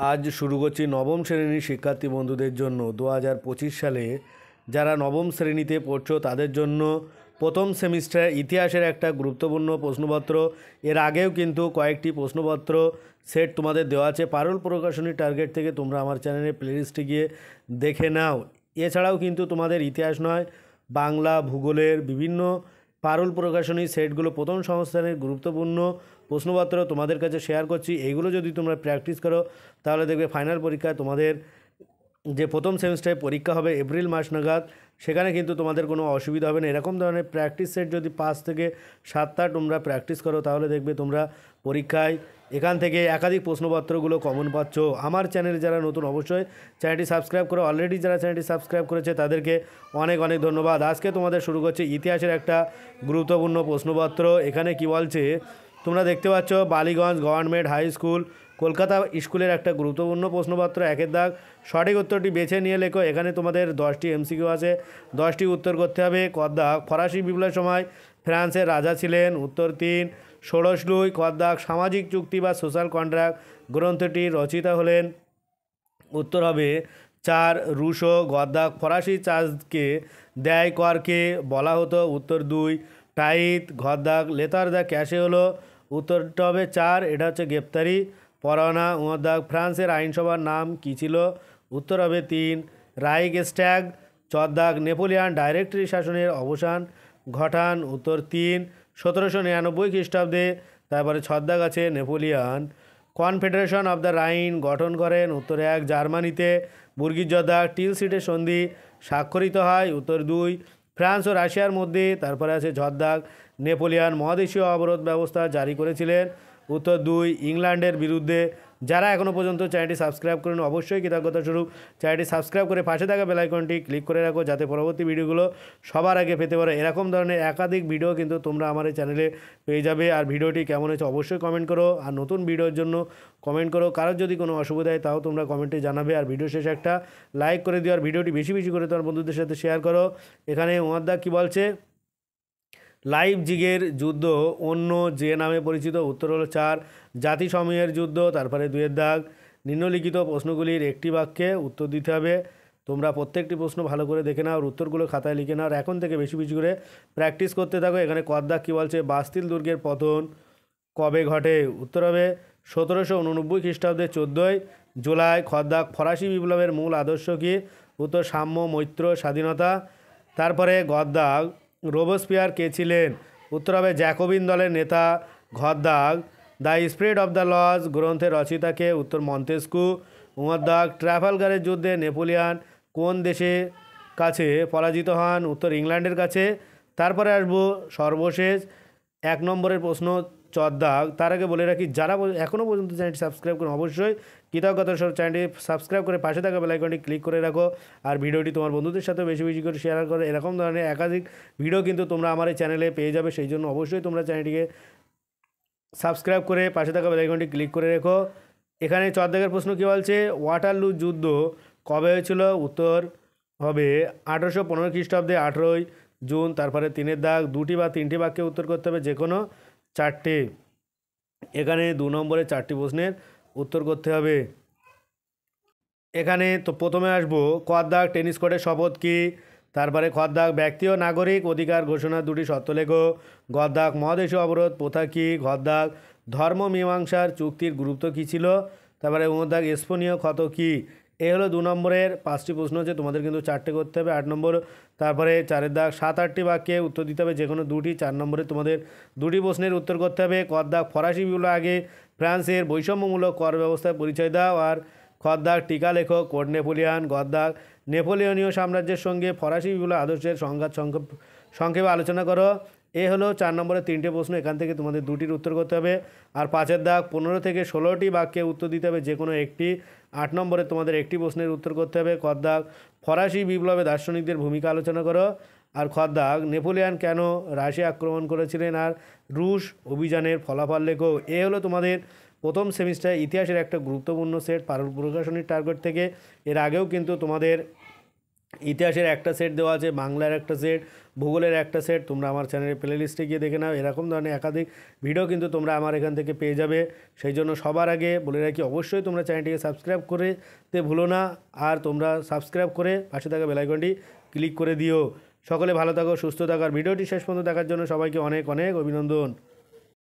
আজ শুরু করছি নবম শ্রেণীর শিক্ষার্থী বন্ধুদের জন্য 2025 সালে যারা নবম শ্রেণীতে পড়ছো তাদের জন্য প্রথম সেমিস্টার ইতিহাসের একটা গুরুত্বপূর্ণ প্রশ্নপত্র। এর আগেও কিন্তু কয়েকটি প্রশ্নপত্র সেট তোমাদের দেওয়া আছে পারুল প্রকাশনী টার্গেট থেকে। তোমরা আমার চ্যানেলে প্লেলিস্টে গিয়ে দেখে নাও। এছাড়াও কিন্তু তোমাদের ইতিহাস নয়, বাংলা, ভূগোলের বিভিন্ন পারুল প্রকাশনী সেটগুলো প্রথম সংস্থানের গুরুত্বপূর্ণ প্রশ্নপত্র তোমাদের কাছে শেয়ার করছি। এইগুলো যদি তোমরা প্র্যাকটিস করো তাহলে দেখবে ফাইনাল পরীক্ষায় তোমাদের যে প্রথম সেমিস্টারে পরীক্ষা হবে এপ্রিল মাস নাগাদ, সেখানে কিন্তু তোমাদের কোনো অসুবিধা হবে না। এরকম ধরনের প্র্যাকটিস সেট যদি 5 থেকে 7টা তোমরা প্র্যাকটিস করো তাহলে দেখবে তোমরা পরীক্ষায় এখান থেকে একাধিক প্রশ্নপত্রগুলো কমন পাচ্ছ। আমার চ্যানেলে যারা নতুন অবশ্যই চ্যানেলটি সাবস্ক্রাইব করো। অলরেডি যারা চ্যানেলটি সাবস্ক্রাইব করেছে তাদেরকে অনেক অনেক ধন্যবাদ। আজকে তোমাদের শুরু করছে ইতিহাসের একটা গুরুত্বপূর্ণ প্রশ্নপত্র। এখানে কি বলছে তোমরা দেখতে পাচ্ছ, Ballygunge government high school Kolkata স্কুলের একটা গুরুত্বপূর্ণ প্রশ্নপত্র। একের দাগ সঠিক উত্তরটি বেছে নিয়ে লেখো। এখানে তোমাদের 10টি এমসিকিউ আছে, 10টি উত্তর করতে হবে। ক দাগ ফরাসি বিপ্লবের সময় ফ্রান্সের রাজা ছিলেন, উত্তর 3 ষোড়শ লুই। ক দাগ সামাজিক চুক্তি বা সোশ্যাল কন্ট্রাক্ট গ্রন্থটি রচিতা হলেন, উত্তর হবে 4 রুশো। গ দাগ ফরাসি চার্জকে দেয় করকে বলা হতো, উত্তর 2 টাইত। ঘ দাগ লেতার দ্য ক্যাশে হলো, উত্তরটা হবে 4, এটা হচ্ছে গ্রেপ্তারি পরোয়ানা। ঙ দাগ ফ্রান্সের আইনসভার নাম কী ছিল, উত্তর হবে 3 রাইক স্ট্যাগ। চ দাগ নেপোলিয়ান ডাইরেক্টরি শাসনের অবসান ঘটান, উত্তর 3 1799 খ্রিস্টাব্দে। তারপরে ছ দাগ আছে Napoleon confederation of the Rhine গঠন করেন, উত্তর 1 জার্মানিতে। বুর্গিজ দাগ টিলসিটের সন্ধি স্বাক্ষরিত হয়, উত্তর 2 ফ্রান্স ও রাশিয়ার মধ্যে। তারপরে আছে ঝ দাগ নেপোলিয়ান মহাদেশীয় অবরোধ ব্যবস্থা জারি করেছিলেন, উত্তর 2 ইংল্যান্ডের বিরুদ্ধে। যারা এখনও পর্যন্ত চ্যানেলটি সাবস্ক্রাইব করেন অবশ্যই কৃতজ্ঞতা স্বরূপ চ্যানেলটি সাবস্ক্রাইব করে পাশে থাকা বেল আইকনটি ক্লিক করে রাখো, যাতে পরবর্তী ভিডিওগুলো সবার আগে পেতে পারো। এরকম ধরনের একাধিক ভিডিও কিন্তু তোমরা আমার এই চ্যানেলে পেয়ে যাবে। আর ভিডিওটি কেমন হয়েছে অবশ্যই কমেন্ট করো, আর নতুন ভিডিওর জন্য কমেন্ট করো। কারোর যদি কোনো অসুবিধা হয় তাও তোমরা কমেন্টে জানাবে। আর ভিডিও শেষে একটা লাইক করে দিও, আর ভিডিওটি বেশি বেশি করে তোমার বন্ধুদের সাথে শেয়ার করো। এখানে ওয়াদ্দা কী বলছে, লাইপজিগের যুদ্ধ অন্য যে নামে পরিচিত, উত্তর হলো 4 জাতিসমূহের যুদ্ধ। তারপরে 2 দাগ নিম্নলিখিত প্রশ্নগুলির একটি বাক্যে উত্তর দিতে হবে। তোমরা প্রত্যেকটি প্রশ্ন ভালো করে দেখে নাও, আর উত্তরগুলো খাতায় লিখে নাও, আর এখন থেকে বেশি বেশি করে প্র্যাকটিস করতে থাকো। এখানে ক দাগ কী বলছে, বাস্তিল দুর্গের পতন কবে ঘটে, উত্তর হবে 1789 খ্রিস্টাব্দে 14 জুলাই। খ দাগ ফরাসি বিপ্লবের মূল আদর্শ কী, উত্তর সাম্য, মৈত্র, স্বাধীনতা। তারপরে গ দাগ রোবসপিয়ার কে ছিলেন, উত্তর হবে জ্যাকোবিন দলের নেতা। ঘ দাগ the spirit of the laws গ্রন্থের রচয়িতাকে, উত্তর মন্তেস্কু। ঙ দাগ ট্রাফালগারের যুদ্ধে নেপোলিয়ান কোন দেশে কাছে পরাজিত হন, উত্তর ইংল্যান্ডের কাছে। তারপরে আসবো সর্বশেষ 1 নম্বরের প্রশ্ন। চ দাগ তার আগে বলে রাখি, যারা এখনও পর্যন্ত চ্যানেলটি সাবস্ক্রাইব করেন অবশ্যই কৃতজ্ঞতার সহ চ্যানেলটি সাবস্ক্রাইব করে পাশে থাকা বেল আইকনটি ক্লিক করে রাখো, আর ভিডিওটি তোমার বন্ধুদের সাথে বেশি বেশি করে শেয়ার করো। এরকম ধরনের একাধিক ভিডিও কিন্তু তোমরা আমার এই চ্যানেলে পেয়ে যাবে, সেই জন্য অবশ্যই তোমরা চ্যানেলটিকে সাবস্ক্রাইব করে পাশে থাকা বেল আইকনটি ক্লিক করে রেখো। এখানে 4 দাগের প্রশ্ন কী বলছে, ওয়াটারলু যুদ্ধ কবে হয়েছিল, উত্তর হবে 1815 খ্রিস্টাব্দে 18 জুন। তারপরে 3 দাগ 2টি বা 3টি বাক্যে উত্তর করতে হবে, যে কোনো 4টে। এখানে 2 নম্বরে 4টি প্রশ্নের উত্তর করতে হবে। এখানে তো প্রথমে আসবো ক দাগ টেনিস কোর্টের শপথ কী, তারপরে খ দাগ ব্যক্তি ও নাগরিক অধিকার ঘোষণার 2টি শর্ত লেখো। গ দাগ মহাদেশীয় অবরোধ প্রথা কী। ঘ দাগ ধর্ম মীমাংসার চুক্তির গুরুত্ব কী ছিল। তারপরে ঙ দাগ স্পনীয় ক্ষত কী। এই হলো 2 নম্বরের 5টি প্রশ্ন হচ্ছে, তোমাদের কিন্তু 4টে করতে হবে, 8 নম্বর। তারপরে 4 দাগ 7-8টি বাক্যে উত্তর দিতে হবে, যে কোনো 2টি। 4 নম্বরে তোমাদের 2টি প্রশ্নের উত্তর করতে হবে। ক দাগ ফরাসি বিপ্লব আগে ফ্রান্সের বৈষম্যমূলক কর ব্যবস্থার পরিচয় দাও। আর খ দাগ টিকা লেখো কোড নেপোলিয়ান। গ দাগ নেপোলিয়নীয় সাম্রাজ্যের সঙ্গে ফরাসি বিপ্লব আদর্শের সংঘাত সংক্ষেপে আলোচনা করো। এ হলো 4 নম্বরের 3টে প্রশ্ন, এখান থেকে তোমাদের 2টির উত্তর করতে হবে। আর 5 দাগ 15 থেকে 16টি বাক্যে উত্তর দিতে হবে, যে কোনো একটি। 8 নম্বরে তোমাদের একটি প্রশ্নের উত্তর করতে হবে। ক দাগ ফরাসি বিপ্লবে দার্শনিকদের ভূমিকা আলোচনা করো। আর খ দাগ নেপোলিয়ান কেন রাশিয়া আক্রমণ করেছিলেন আর রুশ অভিযানের ফলাফল লেখো। এ হলো তোমাদের প্রথম সেমিস্টার ইতিহাসের একটা গুরুত্বপূর্ণ সেট পারুল প্রকাশনীর টার্গেট থেকে। এর আগেও কিন্তু তোমাদের ইতিহাসের একটা সেট দেওয়া আছে, বাংলার একটা সেট, ভূগোলের একটা সেট। তোমরা আমার চ্যানেলের প্লে লিস্টে গিয়ে দেখে নাও, এরকম ধরনের একাধিক ভিডিও কিন্তু তোমরা আমার এখান থেকে পেয়ে যাবে। সেই জন্য সবার আগে বলে রাখি, অবশ্যই তোমরা চ্যানেলটিকে সাবস্ক্রাইব করতে ভুলো না, আর তোমরা সাবস্ক্রাইব করে পাশে থাকা বেল আইকনটি ক্লিক করে দিও। সকলে ভালো থাকো, সুস্থ থাকো, আর ভিডিওটি শেষ পর্যন্ত দেখার জন্য সবাইকে অনেক অনেক অভিনন্দন।